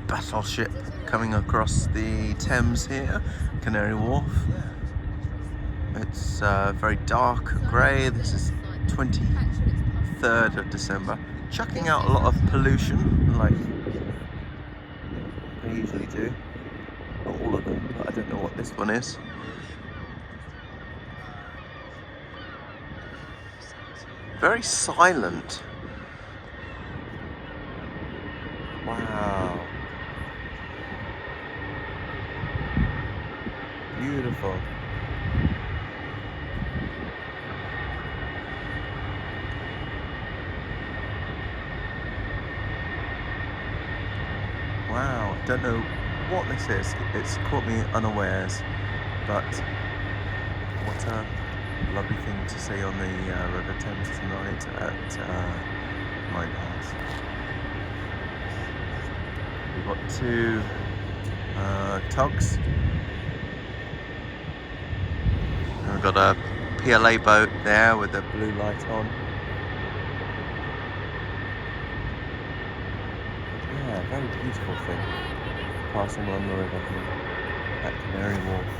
battleship coming across the Thames here, Canary Wharf. It's very dark grey. This is 23rd of December. Chucking out a lot of pollution, like they usually do. Not all of them, but I don't know what this one is. Very silent. Wow. Beautiful. Wow, I don't know what this is. It's caught me unawares, but what a lovely thing to see on the River Thames tonight at my house. We've got two tugs. And we've got a PLA boat there with the blue light on. Yeah, very beautiful thing. Passing along the river here at Canary Wharf.